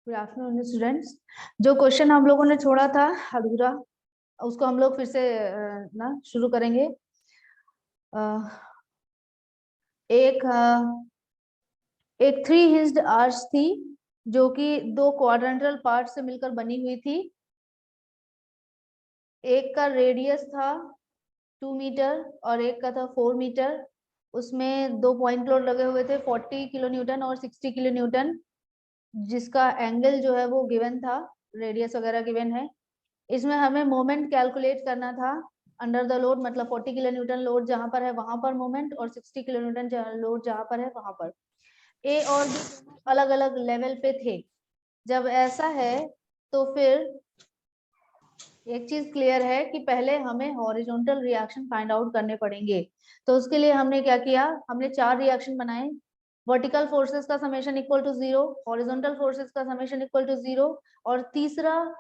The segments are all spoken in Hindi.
Good afternoon students. जो क्वेश्चन हम लोगों ने छोड़ा था अधूरा, उसको हम लोग फिर से ना शुरू करेंगे। एक एक 3 हिंज्ड आर्च थी जो कि 2 क्वाड्रेंटल पार्ट से मिलकर बनी हुई थी। एक का रेडियस था 2 मीटर और एक का था 4 मीटर। उसमें 2 पॉइंट लोड लगे हुए थे, 40 किलो न्यूटन और 60 किलो न्यूटन, जिसका एंगल जो है वो गिवन था, रेडियस वगैरह गिवन है। इसमें हमें मोमेंट कैलकुलेट करना था अंडर द लोड, मतलब 40 किलो न्यूटन लोड जहां पर है वहां पर मोमेंट, और 60 किलो न्यूटन लोड जहां पर है वहां पर। ए और बी अलग अलग लेवल पे थे। जब ऐसा है तो फिर एक चीज क्लियर है कि पहले हमें हॉरिजॉन्टल रिएक्शन फाइंड आउट करने पड़ेंगे। तो उसके लिए हमने क्या किया, हमने 4 रिएक्शन बनाए। वर्टिकल फोर्सेस का summation equal to 0, horizontal forces का समेशन इक्वल टू 0, और तीसरा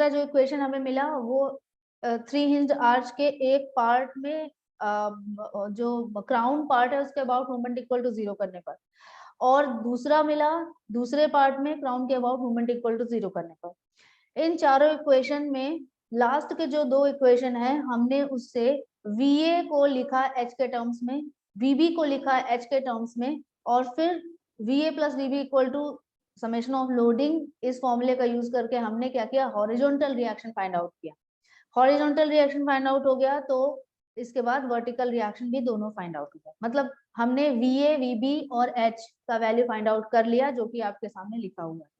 जो इक्वेशन हमें मिला वो 3 हिंज्ड आर्च के एक पार्ट में जो क्राउन पार्ट है उसके अबाउट मोमेंट इक्वल टू 0 करने पर, और दूसरा मिला दूसरे पार्ट में क्राउन के अबाउट मोमेंट इक्वल टू 0 करने पर। इन चारों इक्वेशन में लास्ट के जो 2 इक्वेशन है हमने उससे VA को लिखा H के टर्म्स में, VB को लिखा H के टर्म्स में, और फिर VA plus VB equal to summation of loading, इस फॉर्मूले का यूज करके हमने क्या किया, हॉरिजॉन्टल रिएक्शन फाइंड आउट किया। हॉरिजॉन्टल रिएक्शन फाइंड आउट हो गया तो इसके बाद वर्टिकल रिएक्शन भी दोनों फाइंड आउट हो गया। मतलब हमने VA, VB और H का वैल्यू फाइंड आउट कर लिया, जो कि आपके सामने लिखा हुआ है।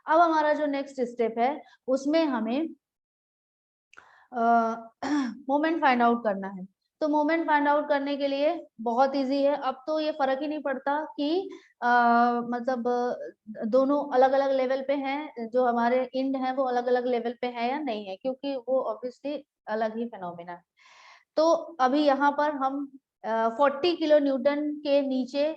अब हमारा जो नेक्स्ट स्टेप है उसमें हमें मोमेंट फाइंड आउट करना है। तो मोमेंट फाइंड आउट करने के लिए बहुत इजी है। अब तो ये फर्क ही नहीं पड़ता कि मतलब दोनों अलग अलग लेवल पे हैं, जो हमारे इंड हैं वो अलग अलग लेवल पे हैं या नहीं है, क्योंकि वो ऑब्वियसली अलग ही फेनोमेना है। तो अभी यहाँ पर हम 40 किलो न्यूटन के नीचे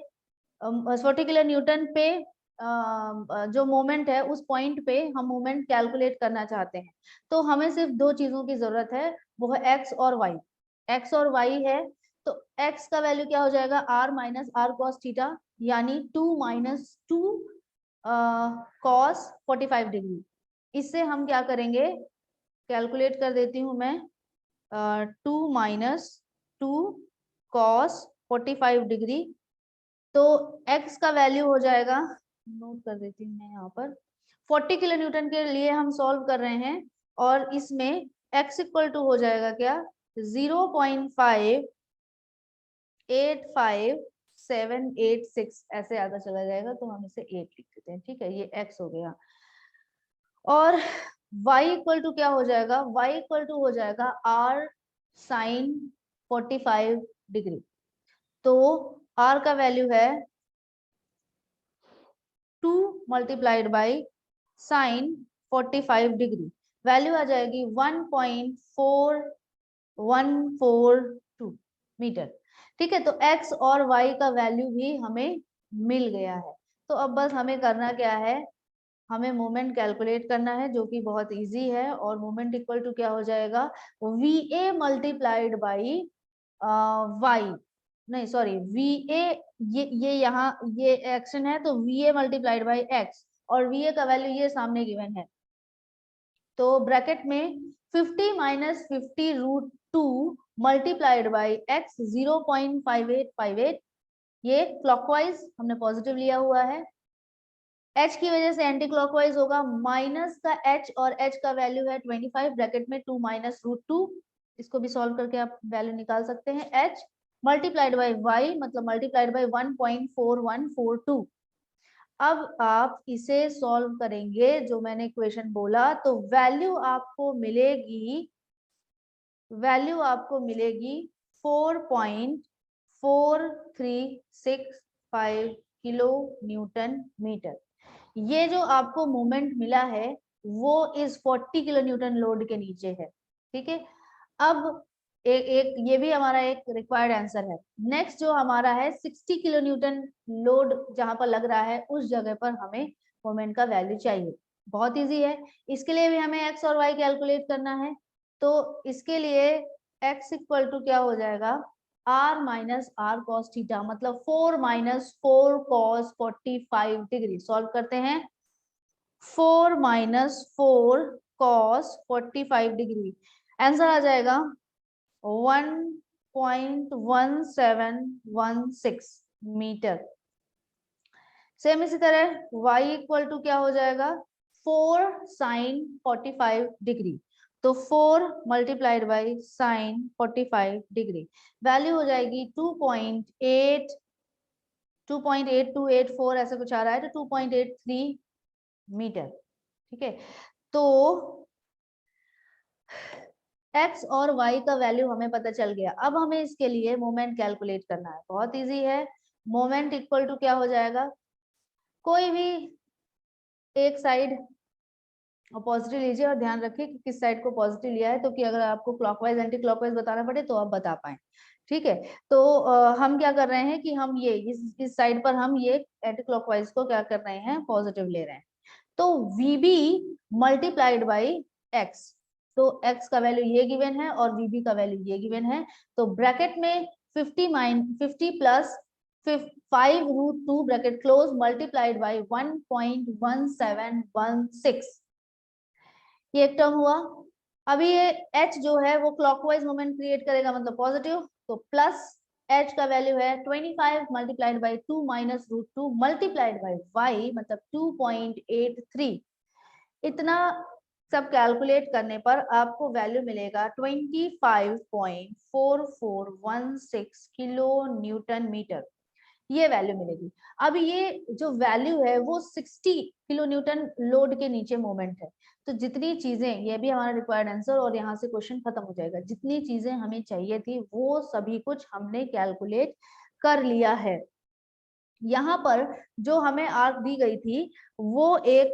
40 किलो न्यूटन पे जो मोमेंट है उस पॉइंट पे हम मोमेंट कैलकुलेट करना चाहते हैं। तो हमें सिर्फ 2 चीजों की जरूरत है, वो है एक्स और वाई। एक्स और वाई है तो एक्स का वैल्यू क्या हो जाएगा, R minus R cos theta, यानी 2 माइनस 2 कॉस 45 डिग्री। इससे हम क्या करेंगे, कैलकुलेट कर देती हूँ मैं। 2 माइनस 2 कॉस 45 डिग्री, तो x का वैल्यू हो जाएगा, नोट कर देती हूँ मैं यहाँ पर, 40 किलो न्यूटन के लिए हम सॉल्व कर रहे हैं, और इसमें x इक्वल टू हो जाएगा क्या, 0.585786 ऐसे आगे चला जाएगा, तो हम इसे 8 लिख देते हैं। ठीक है, ये x हो गया। और y इक्वल टू क्या हो जाएगा, y इक्वल टू हो जाएगा r साइन 45 डिग्री। तो r का वैल्यू है 2 multiplied by sine 45 degree, value आ जाएगी 1.4142 मीटर। ठीक है, तो x और y का वैल्यू भी हमें मिल गया है। तो अब बस हमें करना क्या है, हमें मोमेंट कैलकुलेट करना है, जो कि बहुत इजी है। और मोमेंट इक्वल टू क्या हो जाएगा, VA मल्टीप्लाइड बाई वाई, नहीं सॉरी, VA, ये यहाँ ये एक्शन है, तो VA मल्टीप्लाइड बाई एक्स, और VA का वैल्यू ये सामने गिवन है। तो ब्रैकेट में 50 minus 50 root 2 multiplied by X 0.5858, ये क्लॉकवाइज हमने पॉजिटिव लिया हुआ है। h की वजह से एंटी क्लॉकवाइज होगा, माइनस का h, और h का वैल्यू है 25, ब्रैकेट में 2 माइनस रूट 2, इसको भी सॉल्व करके आप वैल्यू निकाल सकते हैं। h मल्टीप्लाइड बाई y मतलब मल्टीप्लाइड बाई 1.4142। अब आप इसे सॉल्व करेंगे जो मैंने इक्वेशन बोला, तो वैल्यू आपको मिलेगी 4.4365 किलो न्यूटन मीटर। ये जो आपको मोमेंट मिला है वो इस 40 किलो न्यूटन लोड के नीचे है। ठीक है, अब एक ये भी हमारा एक रिक्वायर्ड आंसर है। नेक्स्ट जो हमारा है 60 किलो न्यूटन लोड जहां पर लग रहा है उस जगह पर हमें मोमेंट का वैल्यू चाहिए। बहुत इजी है, इसके लिए भी हमें एक्स और वाई कैलकुलेट करना है। तो इसके लिए एक्स इक्वल टू क्या हो जाएगा, r minus r cos theta, मतलब 4 माइनस 4 cos 45 डिग्री। सॉल्व करते हैं। 4 माइनस 4 cos 45 डिग्री, आंसर आ जाएगा 1.1716 मीटर। सेम इसी तरह y इक्वल टू क्या हो जाएगा, 4 साइन 45 डिग्री, तो 4 multiplied by sine 45 degree, value हो जाएगी 2.8284 ऐसे कुछ आ रहा है, तो 2.83 मीटर। ठीक है, तो x और y का वैल्यू हमें पता चल गया। अब हमें इसके लिए मोमेंट कैलकुलेट करना है, बहुत इजी है। मोमेंट इक्वल टू क्या हो जाएगा, कोई भी एक साइड पॉजिटिव लीजिए और ध्यान रखिए कि किस साइड को पॉजिटिव लिया है, तो कि अगर आपको क्लॉकवाइज एंटी क्लॉकवाइज बताना पड़े तो आप बता पाए। ठीक है, तो हम क्या कर रहे हैं कि हम ये इस साइड पर हम ये एंटी क्लॉकवाइज को क्या कर रहे हैं, पॉजिटिव ले रहे हैं। तो VB मल्टीप्लाइड बाई x, तो x का वैल्यू ये गिवन है और VB का वैल्यू ये गिवन है, तो ब्रैकेट में 50 plus 5√2 bracket close multiplied by 1.1716, ये एक टर्म हुआ। अभी ये h जो है वो क्लॉकवाइज मोमेंट क्रिएट करेगा, मतलब पॉजिटिव, तो प्लस h का वैल्यू है 25 multiplied by 2 minus √2 multiplied by y, मतलब 2.83। इतना सब कैलकुलेट करने पर आपको वैल्यू मिलेगा 25.4416 किलो न्यूटन मीटर, ये वैल्यू मिलेगी। अब ये जो वैल्यू है वो 60 किलो न्यूटन लोड के नीचे मोमेंट है। तो जितनी चीजें, ये भी हमारा रिक्वायर्ड आंसर और यहाँ से क्वेश्चन खत्म हो जाएगा। जितनी चीजें हमें चाहिए थी वो सभी कुछ हमने कैलकुलेट कर लिया है। यहाँ पर जो हमें आर्क दी गई थी वो एक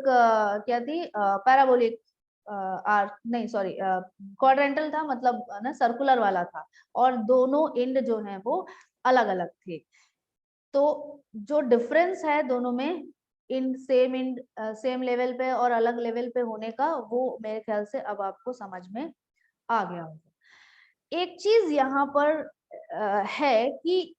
क्या थी, पैराबोलिक आर्क नहीं, सॉरी क्वाड्रेंटल था, मतलब ना सर्कुलर वाला था, और दोनों एंड जो हैं वो अलग अलग थे। तो जो डिफरेंस है दोनों में, इन सेम लेवल पे और अलग लेवल पे होने का, वो मेरे ख्याल से अब आपको समझ में आ गया होगा। एक चीज यहाँ पर है कि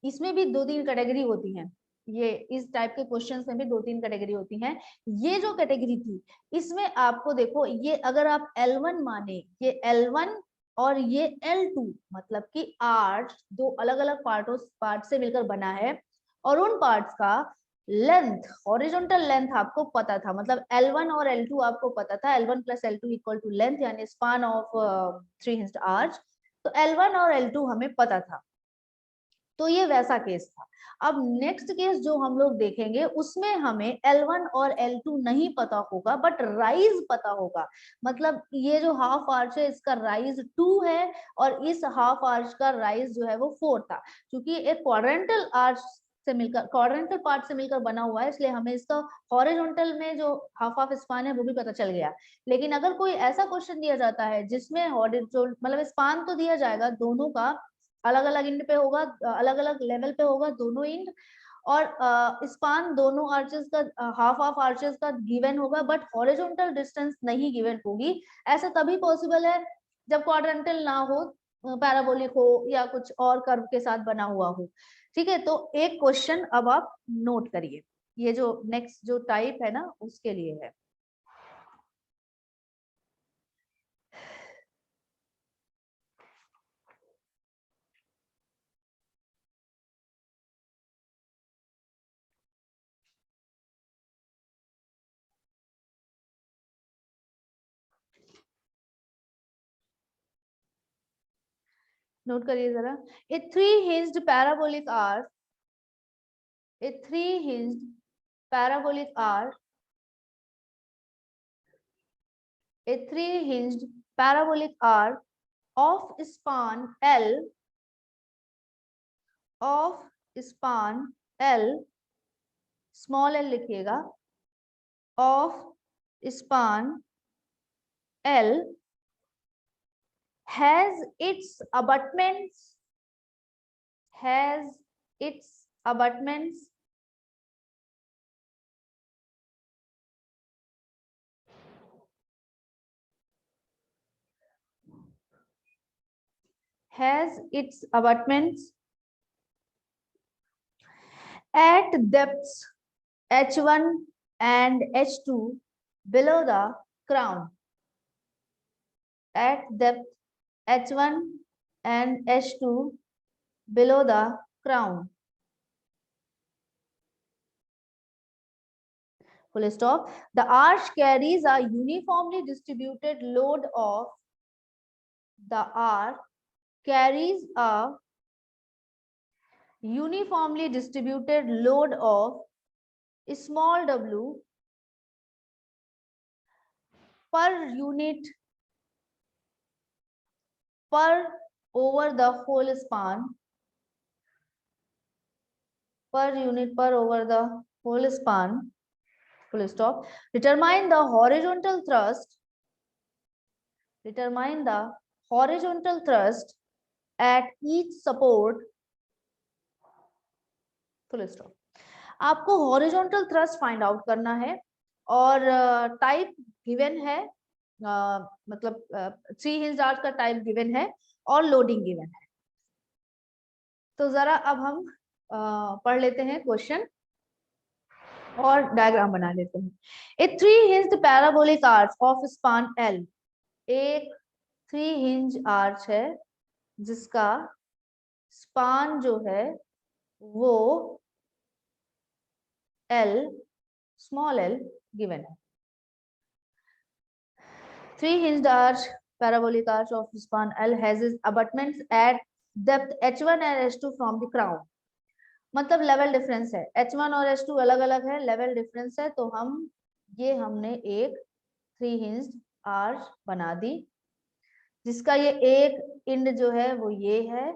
इसमें भी 2-3 कैटेगरी होती हैं, ये इस टाइप के क्वेश्चंस में भी 2-3 कैटेगरी होती हैं। ये जो कैटेगरी थी इसमें आपको देखो, ये अगर आप L1 माने, ये L1 और ये L2, मतलब कि आर्च दो अलग अलग पार्ट से मिलकर बना है, और उन पार्ट्स का लेंथ, हॉरिजॉन्टल लेंथ आपको पता था, मतलब L1 और L2 आपको पता था, L1 plus L2 equal to length, यानी स्पान ऑफ 3 हिंज्ड आर्च। तो L1 और L2 हमें पता था, तो ये वैसा केस था। अब नेक्स्ट केस जो हम लोग देखेंगे उसमें हमें L1 और L2 नहीं पता होगा, बट राइज पता होगा। मतलब ये जो हाफ आर्च है इसका राइज 2 है, और इस हाफ आर्च का राइज जो है वो 4 था। क्योंकि एक क्वाड्रेंटल आर्च से मिलकर, क्वाड्रेंटल पार्ट से मिलकर बना हुआ है, इसलिए हमें इसका हॉरिजॉन्टल में जो हाफ हाफ स्पान है वो भी पता चल गया। लेकिन अगर कोई ऐसा क्वेश्चन दिया जाता है जिसमें हॉरिजॉन्टल, मतलब स्पान तो दिया जाएगा दोनों का, अलग अलग इंड पे होगा, अलग अलग लेवल पे होगा दोनों इंड, और स्पान दोनों आर्चेस का, हाफ हाफ आर्चेस का गिवन होगा, बट हॉरिजॉन्टल डिस्टेंस नहीं गिवन होगी। ऐसा तभी पॉसिबल है जब क्वाड्रेंटल ना हो, पैराबोलिक हो या कुछ और कर्व के साथ बना हुआ हो। ठीक है, तो एक क्वेश्चन अब आप नोट करिए, ये जो नेक्स्ट जो टाइप है ना उसके लिए है। नोट करिए जरा। A three hinged parabolic arch, a three-hinged parabolic arc, a three-hinged parabolic arc of span L, of span L, small l लिखिएगा, of span L has its abutments, has its abutments has its abutments at depths h1 and h2 below the crown. At depth h1 and h2 below the crown. Full stop. The arch carries a uniformly distributed load of the arc carries a uniformly distributed load of small w per unit per over the whole span per unit per over the whole span. Full stop. Determine the horizontal thrust. Determine the horizontal thrust at each support. Full stop. आपको हॉरिजॉन्टल थ्रस्ट फाइंड आउट करना है और टाइप गिवन है, मतलब 3 हिंज आर्च का टाइप गिवन है और लोडिंग गिवन है। तो जरा अब हम पढ़ लेते हैं क्वेश्चन और डायग्राम बना लेते हैं। ए 3 hinged parabolic arch of span L, एक 3 हिंज आर्च है जिसका स्पान जो है वो L, small l given है। 3 hinged arch, parabolic arch of span L has its abutments at depth h1 and h2 from the crown। मतलब लेवल डिफरेंस है, h1 और h2 अलग अलग है, लेवल डिफरेंस है, तो हमने एक 3 hinged arch बना दी जिसका ये एक इंड जो है वो ये है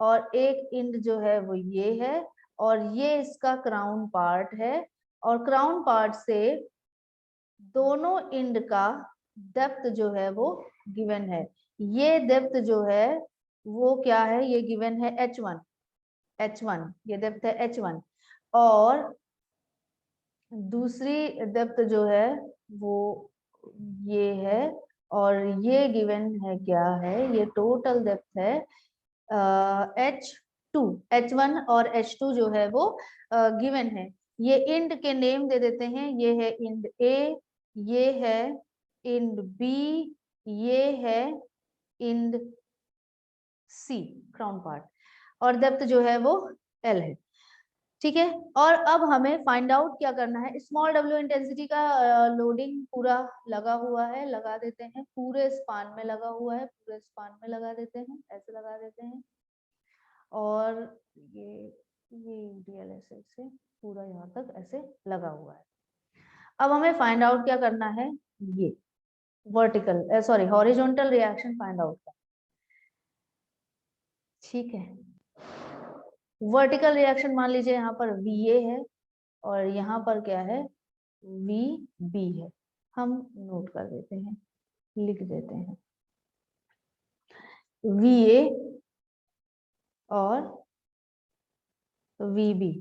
और एक इंड जो है वो ये है और ये इसका क्राउन पार्ट है और क्राउन पार्ट से दोनों इंड का डेप्थ जो है वो गिवन है। ये डेप्थ जो है वो क्या है, ये गिवन है h1, ये डेप्थ है h1 और दूसरी डेप्थ जो है वो ये है और ये गिवन है क्या है, ये टोटल डेप्थ है h1 और h2 जो है वो गिवन है। ये इंड के नेम दे देते हैं, ये है इंड ए, ये है इंड बी, ये है इंड सी क्राउन पार्ट और डेप्थ जो है वो एल है। ठीक है, और अब हमें फाइंड आउट क्या करना है, स्मॉल डब्ल्यू इंटेंसिटी का लोडिंग पूरा लगा हुआ है, लगा देते हैं, पूरे स्पान में लगा हुआ है, पूरे स्पान में लगा देते हैं, ऐसे लगा देते हैं और ये डीएल ऐसे से पूरा यहाँ तक ऐसे लगा हुआ है। अब हमें फाइंड आउट क्या करना है, ये vertical sorry horizontal reaction find out करना। ठीक है, वर्टिकल रिएक्शन मान लीजिए यहाँ पर VA है और यहाँ पर क्या है VB है, हम नोट कर देते हैं, लिख देते हैं VA और VB।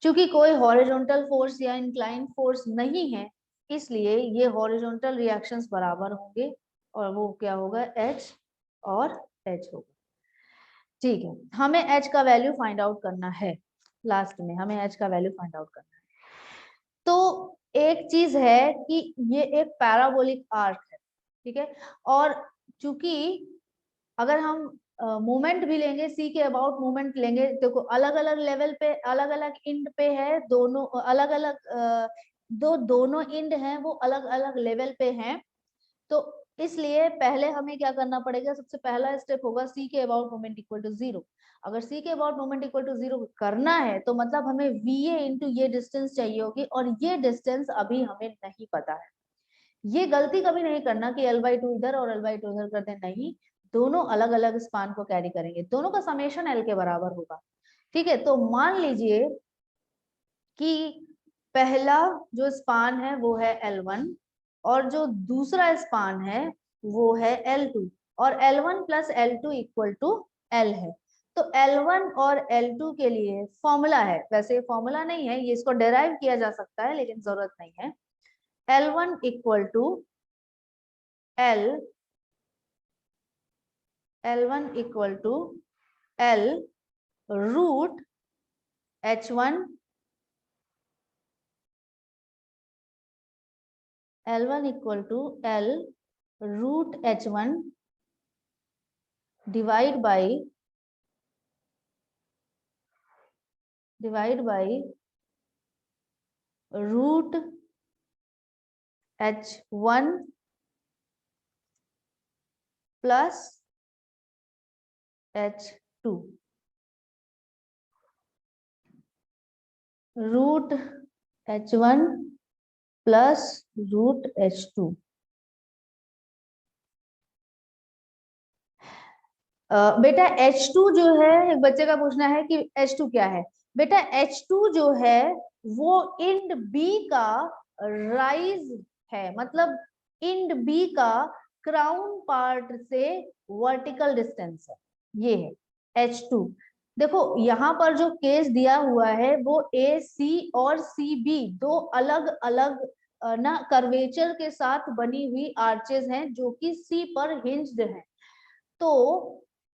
चूंकि कोई हॉरिजॉन्टल फोर्स या इंक्लाइन फोर्स नहीं है इसलिए ये हॉरिजॉन्टल रिएक्शंस बराबर होंगे और वो क्या होगा H और H होगा। ठीक है, हमें H का वैल्यू फाइंड आउट करना है, लास्ट में हमें H का वैल्यू फाइंड आउट करना है। तो एक चीज है कि ये एक पैराबोलिक आर्क है, ठीक है, और चूंकि अगर हम मोमेंट भी लेंगे, सी के अबाउट मोमेंट लेंगे, देखो अलग अलग लेवल पे अलग अलग इंड पे है, दोनों अलग अलग दोनों इंड हैं वो अलग अलग लेवल पे हैं, तो इसलिए पहले हमें क्या करना पड़ेगा, सबसे पहला स्टेप होगा सी के अबाउट मोमेंट इक्वल टू 0। अगर सी के अबाउट मोमेंट इक्वल टू 0 करना है तो मतलब हमें VA इंटू ये डिस्टेंस चाहिए होगी और ये डिस्टेंस अभी हमें नहीं पता है। ये गलती कभी नहीं करना कि L/2 इधर और L/2 इधर कर दे, नहीं, दोनों अलग अलग स्पान को कैरी करेंगे, दोनों का समेशन L के बराबर होगा। ठीक है, तो मान लीजिए कि पहला जो स्पान है वो है L1 और जो दूसरा स्पान है वो है L2 और L1 plus L2 equal to L है। तो L1 और L2 के लिए फॉर्मूला है, वैसे फॉर्मूला नहीं है, ये इसको डेराइव किया जा सकता है लेकिन जरूरत नहीं है। L1 equal to L L1 equal to L root H1, L1 equal to L root H1 divide by root H1 plus H2, root H1 plus root H2। बेटा H2 जो है, एक बच्चे का पूछना है कि H2 क्या है। बेटा H2 जो है वो इंड बी का राइज है, मतलब इंड बी का क्राउन पार्ट से वर्टिकल डिस्टेंस है, ये है H2। देखो यहाँ पर जो केस दिया हुआ है वो ए सी और सी बी दो अलग अलग ना कर्वेचर के साथ बनी हुई आर्चेज हैं जो कि सी पर हिंज्ड हैं। तो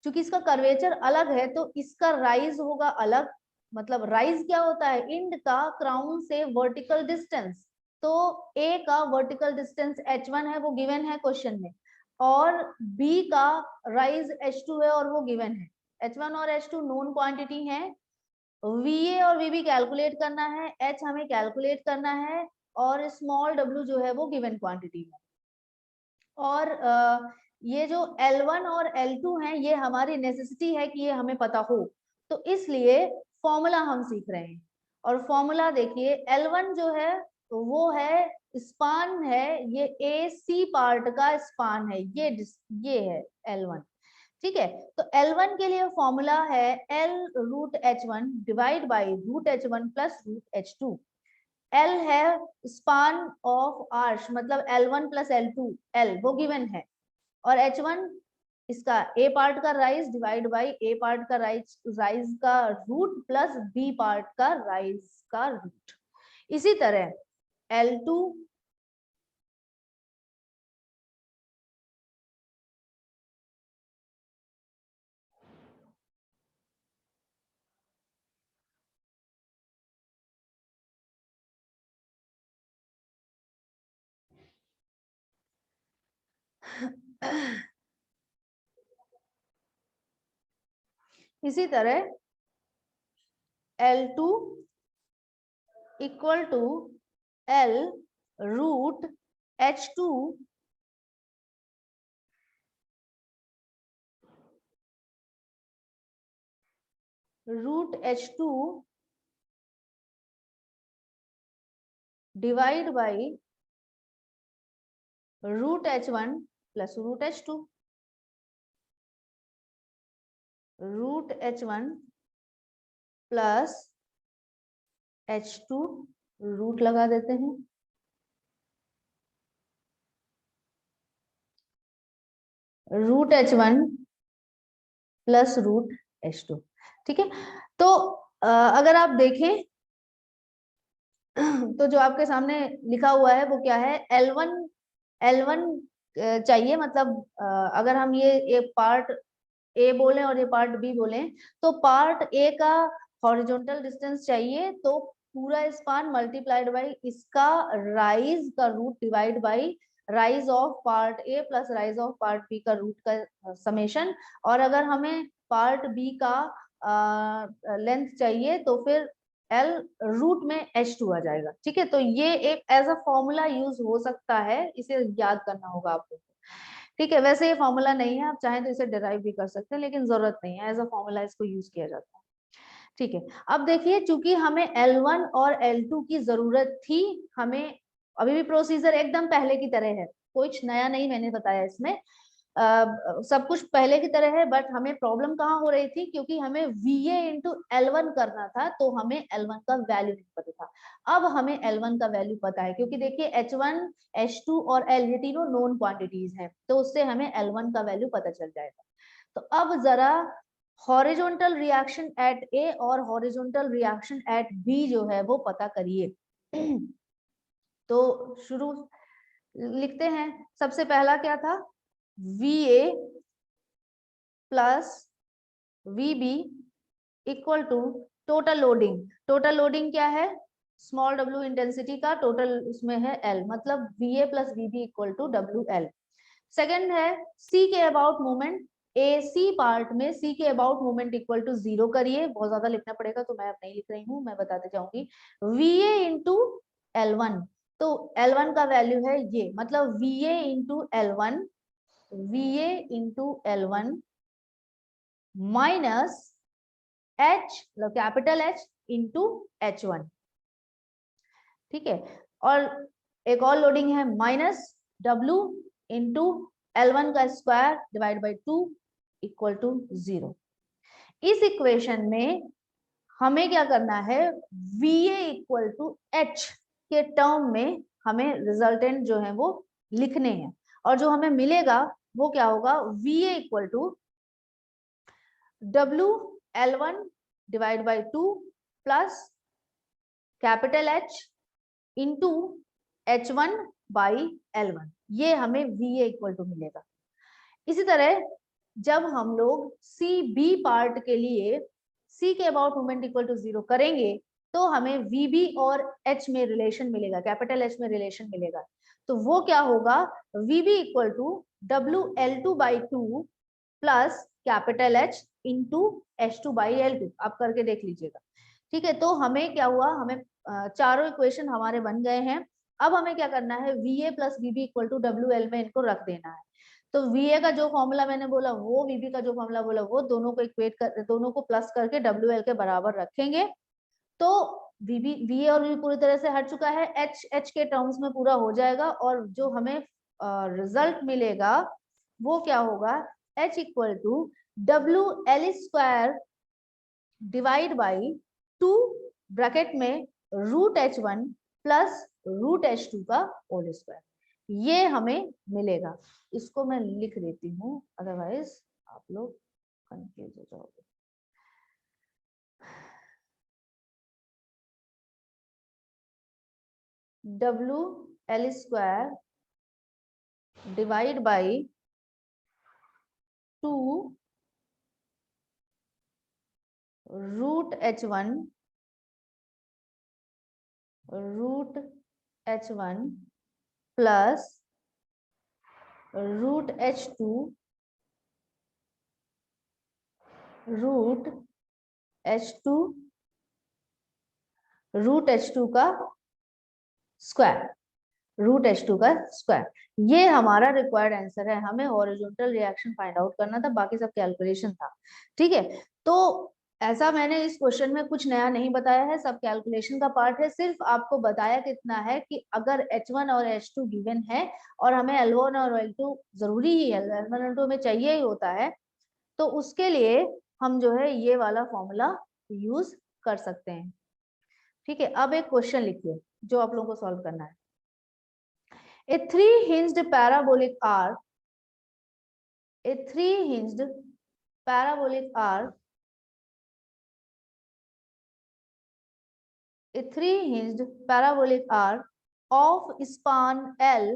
चूंकि इसका कर्वेचर अलग है तो इसका राइज होगा अलग। मतलब राइज क्या होता है, इंड का क्राउन से वर्टिकल डिस्टेंस। तो ए का वर्टिकल डिस्टेंस h1 है, वो गिवन है क्वेश्चन में, और बी का राइज h2 है और वो गिवन है। h1 और h2 नोन क्वांटिटी है। va और vb कैलकुलेट करना है, h हमें कैलकुलेट करना है, और स्मॉल w जो है वो गिवन क्वांटिटी है। और ये जो L1 और L2 है ये हमारी नेसेसिटी है कि ये हमें पता हो, तो इसलिए फॉर्मूला हम सीख रहे हैं। और फॉर्मूला देखिए, L1 जो है तो वो है स्पान है, ये AC पार्ट का स्पान है, ये है L1। ठीक है, तो L1 के लिए फॉर्मूला है L root H1 divide by root H1 plus root H2। L है स्पान ऑफ आर्च, मतलब L1 प्लस L2, L वो गिवन है, और H1 इसका A पार्ट का rise divide by A part का राइज का रूट प्लस B पार्ट का राइज का रूट। इसी तरह L2 इसी तरह L2 equal to L root H2 divide by root H1 plus root H2। Root H1 plus H2 root लगा देते हैं, root H1 plus root H2। ठीक है, तो अगर आप देखें तो जो आपके सामने लिखा हुआ है वो क्या है, L1 चाहिए, मतलब अगर हम ये पार्ट ए बोले और ये पार्ट बी बोले, तो पार्ट ए का हॉरिजॉन्टल डिस्टेंस चाहिए, तो पूरा स्पान मल्टीप्लाइड बाई इसका राइज का root divide by rise of part A plus rise of part B का रूट का समेशन। और अगर हमें पार्ट बी का लेंथ चाहिए तो फिर L रूट में H2 आ जाएगा। ठीक है, तो ये एक एज अ फॉर्मूला यूज हो सकता है, इसे याद करना होगा आपको। ठीक है, वैसे ये फॉर्मूला नहीं है, आप चाहें तो इसे डिराइव भी कर सकते हैं, लेकिन जरूरत नहीं है, एज अ फॉर्मूला इसको यूज किया जाता है। ठीक है, अब देखिए, चूंकि हमें L1 और L2 की जरूरत थी, हमें अभी भी प्रोसीजर एकदम पहले की तरह है, कुछ नया नहीं मैंने बताया इसमें, सब कुछ पहले की तरह है। बट हमें प्रॉब्लम कहाँ हो रही थी, क्योंकि हमें VA इंटू L1 करना था, तो हमें L1 का वैल्यू नहीं पता था। अब हमें L1 का वैल्यू पता है, क्योंकि देखिए H1 H2 और L ये तीनों नोन क्वांटिटीज हैं, तो उससे हमें L1 का वैल्यू पता चल जाएगा। तो अब जरा हॉरिजॉन्टल रिएक्शन एट ए और हॉरिजॉन्टल रिएक्शन एट बी जो है वो पता करिए। तो शुरू लिखते हैं, सबसे पहला क्या था, VA plus VB equal to total loading. Total loading क्या है? स्मॉल w इंटेंसिटी का टोटल उसमें है L, मतलब VA plus VB equal to WL। Second है C के अबाउट मूवमेंट। AC पार्ट में C के अबाउट मूवमेंट इक्वल टू 0 करिए, बहुत ज्यादा लिखना पड़ेगा तो मैं अब नहीं लिख रही हूँ, मैं बताते जाऊंगी। VA इंटू L1, तो L1 का वैल्यू है ये, मतलब VA into L1, VA into L1 minus H, capital H into H1, ठीक है। और एक और लोडिंग है माइनस W इंटू L1 का square divide by 2 equal to 0। इस इक्वेशन में हमें क्या करना है? VA इक्वल टू H के टर्म में हमें रिजल्टेंट जो है वो लिखने हैं, और जो हमें मिलेगा वो क्या होगा? VA equal to WL1 divide by 2 plus capital H into H1 by L1, ये हमें VA इक्वल टू मिलेगा। इसी तरह जब हम लोग CB पार्ट के लिए C के अबाउट मूवमेंट इक्वल टू 0 करेंगे तो हमें VB और H में रिलेशन मिलेगा, कैपिटल H में रिलेशन मिलेगा। तो वो क्या होगा? VB equal to WL2 by 2 plus capital H into H2 by L2। आप करके देख लीजिएगा, ठीक है। तो हमें क्या हुआ? हमें चारों इक्वेशन हमारे बन गए हैं। अब हमें क्या करना है? VA plus VB equal to WL में इनको रख देना है। तो VA का जो फॉर्मूला मैंने बोला वो, VB का जो फॉर्मूला बोला वो, दोनों को इक्वेट कर, दोनों को प्लस करके WL के बराबर रखेंगे। तो VA और VB पूरी तरह से हट चुका है, H के टर्म्स में पूरा हो जाएगा, और जो हमें रिजल्ट मिलेगा वो क्या होगा? H equal to WL square divide by 2 bracket में root H1 plus root H2 का होल स्क्वायर, ये हमें मिलेगा। इसको मैं लिख देती हूँ, अदरवाइज आप लोग कंफ्यूज हो जाओगे। WL square divide by 2 root H1 plus root H2 का स्क्वायर, ये हमारा रिक्वायर्ड आंसर है। हमें हॉरिजॉन्टल रिएक्शन फाइंड आउट करना था, बाकी सब कैलकुलेशन था, ठीक है। तो ऐसा मैंने इस क्वेश्चन में कुछ नया नहीं बताया है, सब कैलकुलेशन का पार्ट है। सिर्फ आपको बताया कितना है कि अगर H1 और H2 गिवन है और हमें L1 और L2 जरूरी ही है, L1 L2 हमें चाहिए ही होता है, तो उसके लिए हम जो है ये वाला फॉर्मूला यूज कर सकते हैं, ठीक है। अब एक क्वेश्चन लिखिए जो आप लोगों को सॉल्व करना है। A three-hinged parabolic arc, a three-hinged parabolic arc, a three-hinged parabolic arc of span L,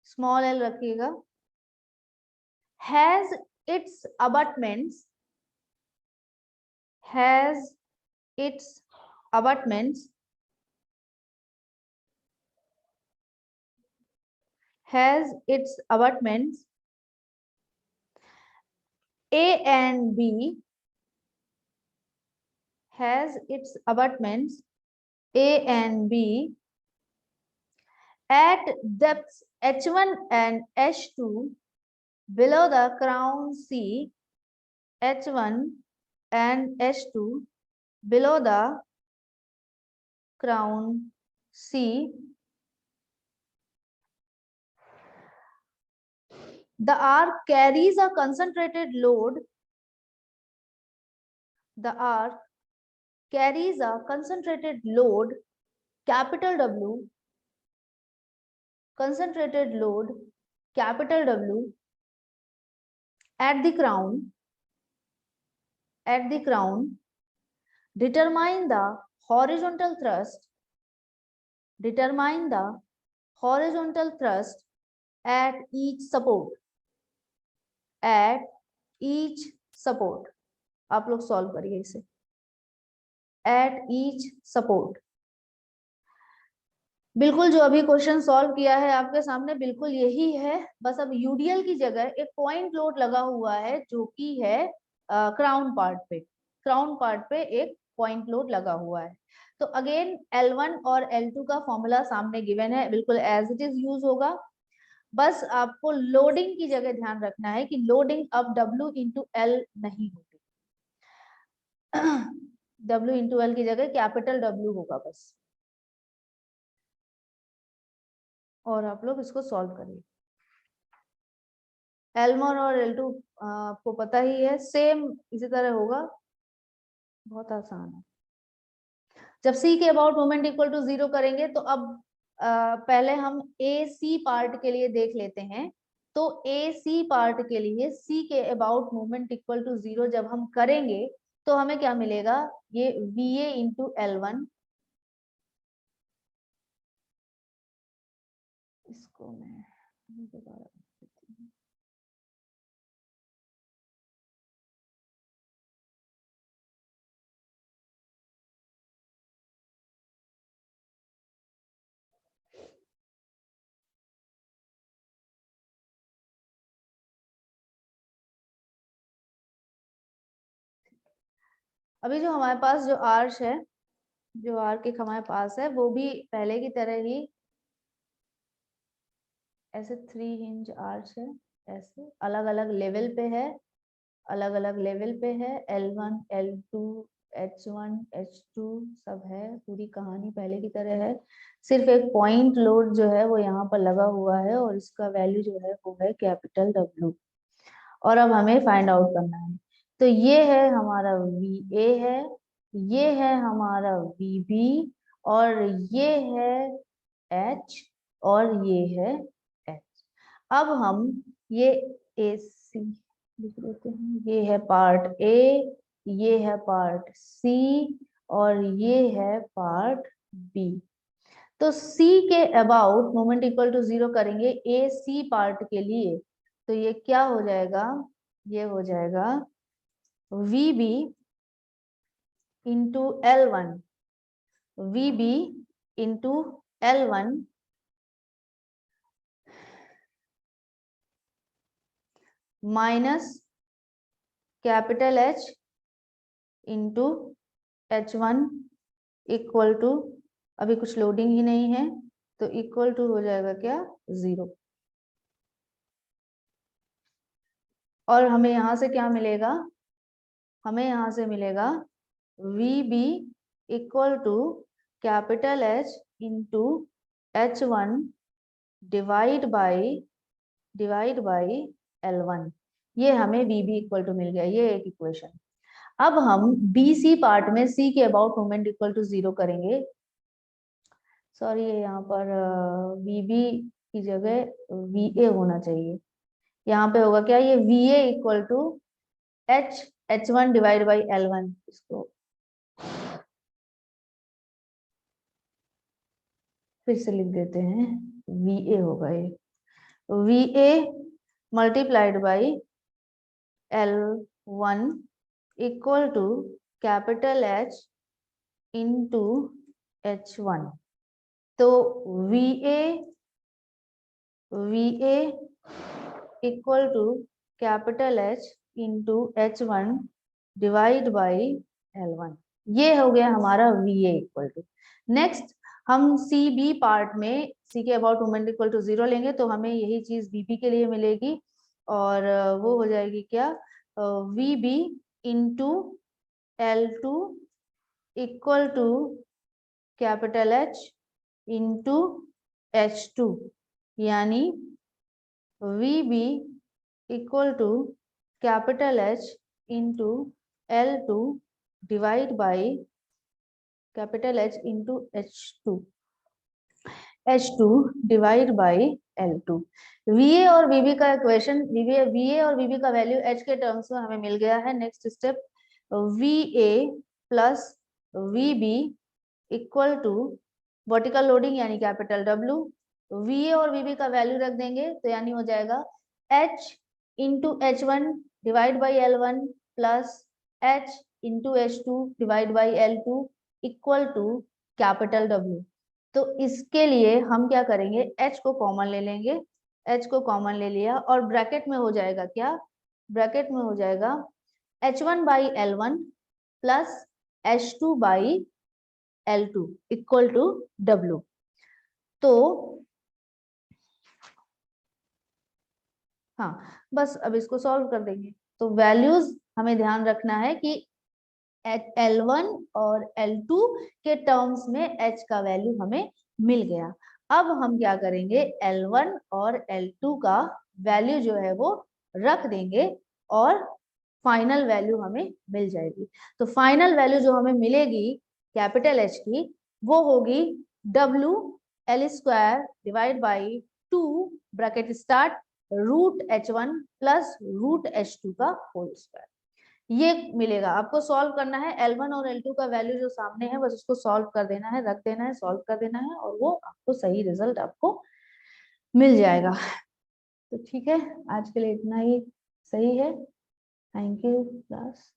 small l रखिएगा, has its abutments A and B, has its abutments A and B at depths H1 and H2 below the crown C, H1 and H2 below the crown C. The arc carries a concentrated load. The arc carries a concentrated load, capital W, concentrated load, capital W, at the crown. Determine the horizontal thrust. At each support, at each support, आप लोग सॉल्व करिए इसे, एट ईच सपोर्ट। बिल्कुल जो अभी क्वेश्चन सॉल्व किया है आपके सामने बिल्कुल यही है, बस अब यूडीएल की जगह एक पॉइंट लोड लगा हुआ है जो कि है क्राउन पार्ट पे, क्राउन पार्ट पे एक पॉइंट लोड लगा हुआ है। तो अगेन L1 और L2 का फॉर्मूला सामने गिवन है, बिल्कुल एज इट इज यूज होगा। बस आपको लोडिंग की जगह ध्यान रखना है कि लोडिंग अब W इंटू एल नहीं होगी, W इंटू एल की जगह कैपिटल W होगा बस। और आप लोग इसको सॉल्व करिए। L1 और L2 आपको पता ही है, सेम इसी तरह होगा, बहुत आसान है। जब C के अबाउट मोमेंट इक्वल टू 0 करेंगे तो अब पहले हम AC पार्ट के लिए देख लेते हैं। तो AC पार्ट के लिए C के अबाउट मोमेंट इक्वल टू 0 जब हम करेंगे तो हमें क्या मिलेगा, ये VA इंटू L1, इसको मैं दोबारा, अभी जो हमारे पास जो आर्च है, जो आर्क एक हमारे पास है वो भी पहले की तरह ही ऐसे 3 हिंज आर्च है, ऐसे अलग अलग लेवल पे है, अलग अलग लेवल पे है, L1 L2 H1 H2 सब है, पूरी कहानी पहले की तरह है। सिर्फ एक पॉइंट लोड जो है वो यहाँ पर लगा हुआ है और इसका वैल्यू जो है वो है कैपिटल W। और अब हमें फाइंड आउट करना है। तो ये है हमारा VA है, ये है हमारा VB, और ये है H, और ये है H। अब हम ये AC लिख देते हैं, ये है पार्ट A, ये है पार्ट C, और ये है पार्ट B। तो C के अबाउट मोमेंट इक्वल टू 0 करेंगे AC पार्ट के लिए, तो ये क्या हो जाएगा, ये हो जाएगा VB into L1, VB into L1 minus capital H into H1 equal to, अभी कुछ लोडिंग ही नहीं है तो इक्वल टू हो जाएगा क्या, 0। और हमें यहां से क्या मिलेगा, हमें यहां से मिलेगा VB equal to capital H into H1 divide by L1। ये हमें VB इक्वल टू मिल गया, ये एक इक्वेशन। अब हम BC पार्ट में C के अबाउट मोमेंट इक्वल टू 0 करेंगे, सॉरी यहाँ पर VB की जगह VA होना चाहिए। यहाँ पे होगा क्या, ये VA equal to H1 divide by L1, इसको फिर से लिख देते हैं, VA होगा ये, VA multiplied by L1 equal to capital H into H1। तो VA equal to capital H into H1 divide by L1, ये हो गया हमारा VA इक्वल टू। नेक्स्ट हम CB पार्ट में C के अबाउट मोमेंट इक्वल टू 0 लेंगे तो हमें यही चीज BP के लिए मिलेगी, और वो हो जाएगी क्या, VB into L2 equal to capital H into H2, यानी VB equal to capital H into L2 divide by capital H into H2 divide by L2। VA और VB का इक्वेशन, VA और VB का वैल्यू H के टर्म्स में हमें मिल गया है। Next step, VA plus VB equal to vertical loading यानी कैपिटल W तो VA और VB का वैल्यू रख देंगे, तो यानी हो जाएगा H into H1 divide by L1 plus H into H2 divide by L2 equal to capital W। तो इसके लिए हम क्या करेंगे, H को कॉमन ले लेंगे, H को कॉमन ले लिया और ब्रैकेट में हो जाएगा क्या, ब्रैकेट में हो जाएगा H1 by L1 plus H2 by L2 equal to W। तो हाँ, बस अब इसको सॉल्व कर देंगे। तो वैल्यूज हमें ध्यान रखना है कि L1 और L2 के टर्म्स में H का वैल्यू हमें मिल गया। अब हम क्या करेंगे, L1 और L2 का वैल्यू जो है वो रख देंगे और फाइनल वैल्यू हमें मिल जाएगी। तो फाइनल वैल्यू जो हमें मिलेगी कैपिटल H की, वो होगी W L square divide by 2 bracket start root H1 plus root H2 का होल स्क्वायर। ये मिलेगा। आपको सॉल्व करना है, L1 और L2 का वैल्यू जो सामने है बस उसको सॉल्व कर देना है, रख देना है, सॉल्व कर देना है और वो आपको सही रिजल्ट आपको मिल जाएगा। तो ठीक है, आज के लिए इतना ही सही है। Thank you class.